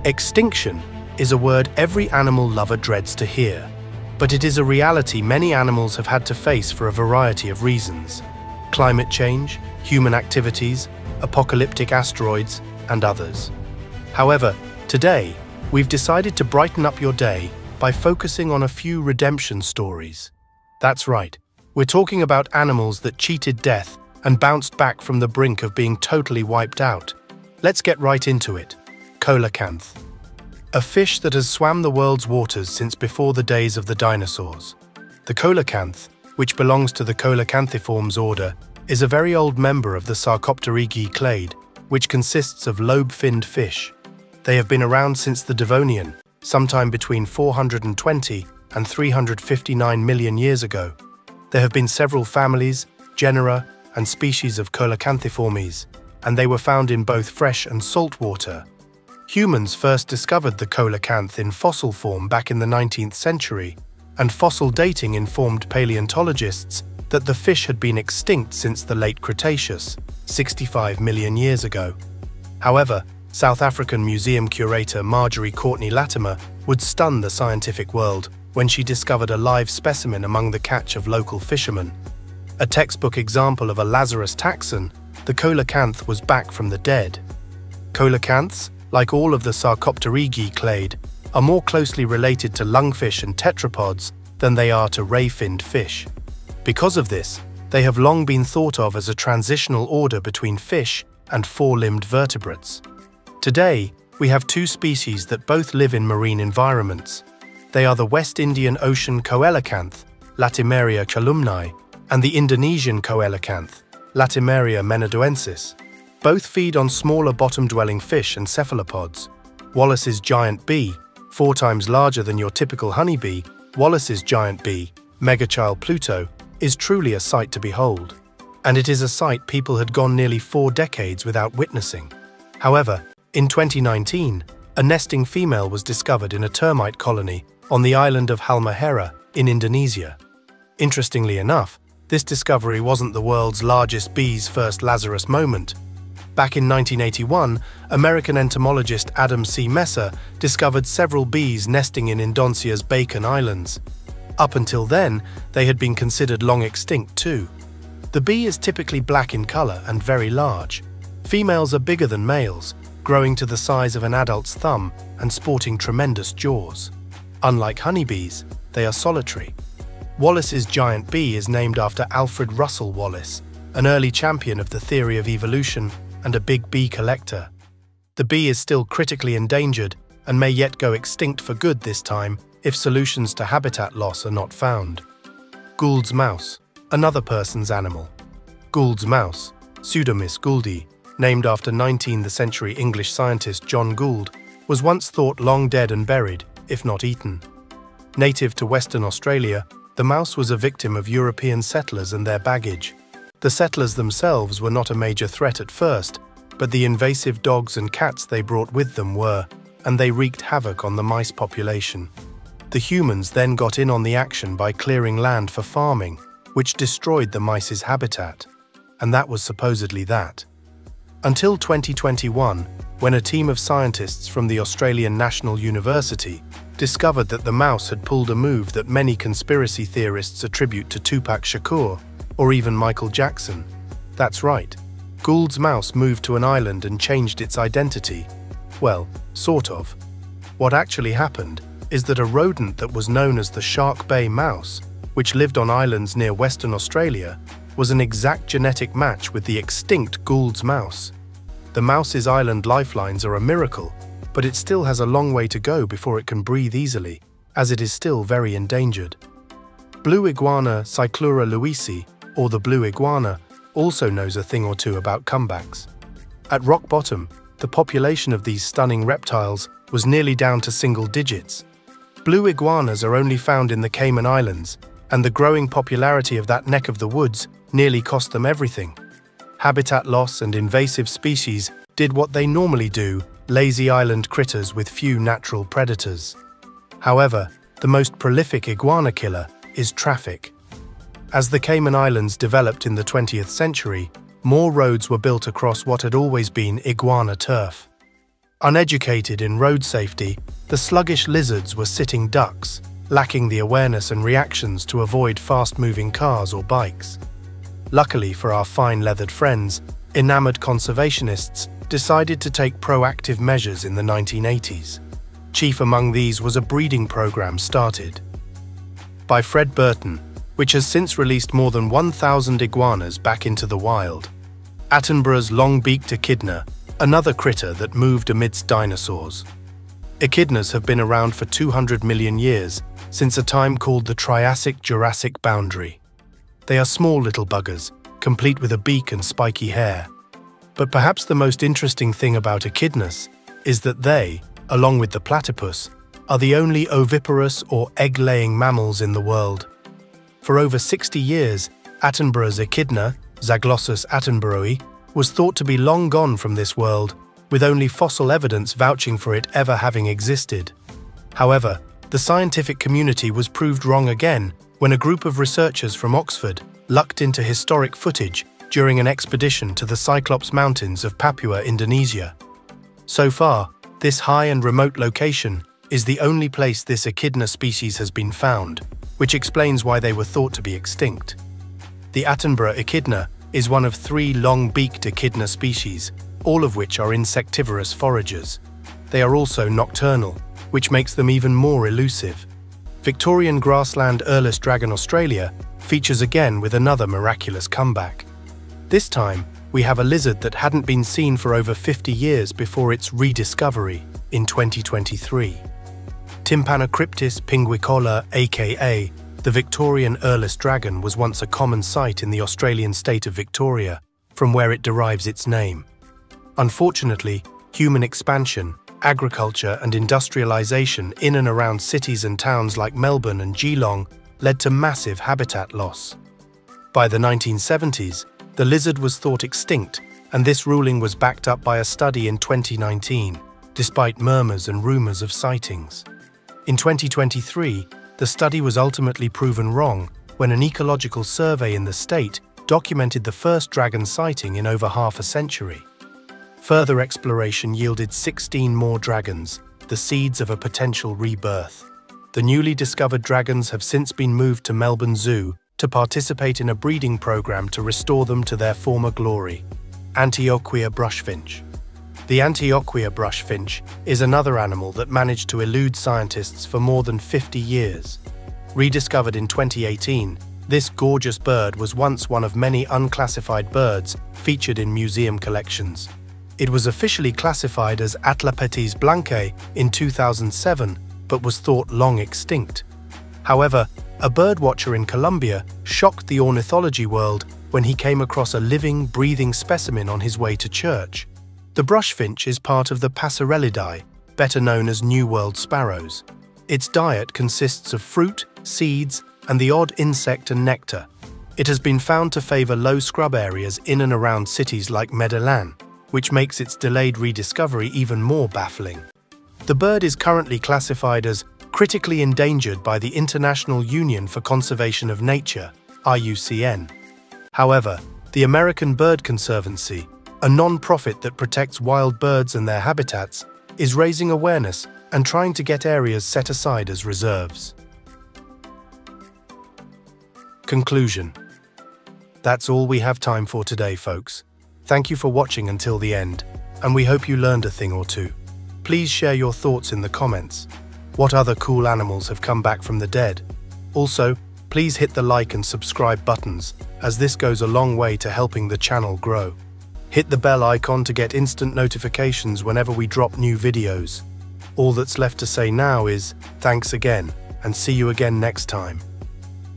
Extinction is a word every animal lover dreads to hear, but it is a reality many animals have had to face for a variety of reasons. Climate change, human activities, apocalyptic asteroids, and others. However, today, we've decided to brighten up your day by focusing on a few redemption stories. That's right, we're talking about animals that cheated death and bounced back from the brink of being totally wiped out. Let's get right into it. Coelacanth. A fish that has swam the world's waters since before the days of the dinosaurs. The coelacanth, which belongs to the Coelacanthiformes order, is a very old member of the Sarcopterygidae clade, which consists of lobe-finned fish. They have been around since the Devonian, sometime between 420 and 359 million years ago. There have been several families, genera, and species of Coelacanthiformes, and they were found in both fresh and salt water. Humans first discovered the coelacanth in fossil form back in the 19th century, and fossil dating informed paleontologists that the fish had been extinct since the late Cretaceous, 65 million years ago. However, South African museum curator Marjorie Courtney Latimer would stun the scientific world when she discovered a live specimen among the catch of local fishermen. A textbook example of a Lazarus taxon, the coelacanth was back from the dead. Coelacanths, like all of the Sarcopterygidae clade, are more closely related to lungfish and tetrapods than they are to ray-finned fish. Because of this, they have long been thought of as a transitional order between fish and four-limbed vertebrates. Today, we have two species that both live in marine environments. They are the West Indian Ocean coelacanth, Latimeria columni, and the Indonesian coelacanth, Latimeria menadoensis. Both feed on smaller bottom-dwelling fish and cephalopods. Wallace's giant bee, 4 times larger than your typical honeybee, Wallace's giant bee, Megachile Pluto, is truly a sight to behold. And it is a sight people had gone nearly 4 decades without witnessing. However, in 2019, a nesting female was discovered in a termite colony on the island of Halmahera in Indonesia. Interestingly enough, this discovery wasn't the world's largest bee's first Lazarus moment. Back in 1981, American entomologist Adam C. Messer discovered several bees nesting in Indonesia's Bacon Islands. Up until then, they had been considered long extinct too. The bee is typically black in color and very large. Females are bigger than males, growing to the size of an adult's thumb and sporting tremendous jaws. Unlike honeybees, they are solitary. Wallace's giant bee is named after Alfred Russel Wallace, an early champion of the theory of evolution and a big bee collector. The bee is still critically endangered and may yet go extinct for good this time if solutions to habitat loss are not found. Gould's mouse, another person's animal. Gould's mouse, Pseudomys gouldi, named after 19th century English scientist John Gould, was once thought long dead and buried, if not eaten. Native to Western Australia, the mouse was a victim of European settlers and their baggage. The settlers themselves were not a major threat at first, but the invasive dogs and cats they brought with them were, and they wreaked havoc on the mice population. The humans then got in on the action by clearing land for farming, which destroyed the mice's habitat. And that was supposedly that. Until 2021, when a team of scientists from the Australian National University discovered that the mouse had pulled a move that many conspiracy theorists attribute to Tupac Shakur, or even Michael Jackson. That's right, Gould's mouse moved to an island and changed its identity. Well, sort of. What actually happened is that a rodent that was known as the Shark Bay mouse, which lived on islands near Western Australia, was an exact genetic match with the extinct Gould's mouse. The mouse's island lifelines are a miracle, but it still has a long way to go before it can breathe easily, as it is still very endangered. Blue Iguana Cyclura lewisi, or the Blue Iguana, also knows a thing or two about comebacks. At rock bottom, the population of these stunning reptiles was nearly down to single digits. Blue iguanas are only found in the Cayman Islands, and the growing popularity of that neck of the woods nearly cost them everything. Habitat loss and invasive species did what they normally do, lazy island critters with few natural predators. However, the most prolific iguana killer is traffic. As the Cayman Islands developed in the 20th century, more roads were built across what had always been iguana turf. Uneducated in road safety, the sluggish lizards were sitting ducks, lacking the awareness and reactions to avoid fast-moving cars or bikes. Luckily for our fine-leathered friends, enamored conservationists decided to take proactive measures in the 1980s. Chief among these was a breeding program started by Fred Burton, which has since released more than 1,000 iguanas back into the wild. Attenborough's Long-Beaked Echidna, another critter that moved amidst dinosaurs. Echidnas have been around for 200 million years, since a time called the Triassic-Jurassic boundary. They are small little buggers, complete with a beak and spiky hair. But perhaps the most interesting thing about echidnas is that they, along with the platypus, are the only oviparous or egg-laying mammals in the world. For over 60 years, Attenborough's echidna, Zaglossus attenboroughi, was thought to be long gone from this world, with only fossil evidence vouching for it ever having existed. However, the scientific community was proved wrong again when a group of researchers from Oxford lucked into historic footage during an expedition to the Cyclops Mountains of Papua, Indonesia. So far, this high and remote location is the only place this echidna species has been found, which explains why they were thought to be extinct. The Attenborough echidna is one of 3 long-beaked echidna species, all of which are insectivorous foragers. They are also nocturnal, which makes them even more elusive. Victorian grassland Earless Dragon Australia features again with another miraculous comeback. This time, we have a lizard that hadn't been seen for over 50 years before its rediscovery in 2023. Tympanocryptis pinguicola, aka the Victorian Earless Dragon, was once a common sight in the Australian state of Victoria, from where it derives its name. Unfortunately, human expansion, agriculture and industrialization in and around cities and towns like Melbourne and Geelong led to massive habitat loss. By the 1970s, the lizard was thought extinct, and this ruling was backed up by a study in 2019, despite murmurs and rumors of sightings. In 2023, the study was ultimately proven wrong when an ecological survey in the state documented the first dragon sighting in over half a century. Further exploration yielded 16 more dragons, the seeds of a potential rebirth. The newly discovered dragons have since been moved to Melbourne Zoo to participate in a breeding program to restore them to their former glory. Antioquia Brush finch. The Antioquia Brush finch is another animal that managed to elude scientists for more than 50 years. Rediscovered in 2018, this gorgeous bird was once one of many unclassified birds featured in museum collections. It was officially classified as Atlapetes blancae in 2007, but was thought long extinct. However, a birdwatcher in Colombia shocked the ornithology world when he came across a living, breathing specimen on his way to church. The brush finch is part of the Passerellidae, better known as New World sparrows. Its diet consists of fruit, seeds, and the odd insect and nectar. It has been found to favor low scrub areas in and around cities like Medellin, which makes its delayed rediscovery even more baffling. The bird is currently classified as critically endangered by the International Union for Conservation of Nature, IUCN. However, the American Bird Conservancy, a non-profit that protects wild birds and their habitats, is raising awareness and trying to get areas set aside as reserves. Conclusion. That's all we have time for today, folks. Thank you for watching until the end, and we hope you learned a thing or two. Please share your thoughts in the comments. What other cool animals have come back from the dead? Also, please hit the like and subscribe buttons, as this goes a long way to helping the channel grow. Hit the bell icon to get instant notifications whenever we drop new videos. All that's left to say now is thanks again, and see you again next time.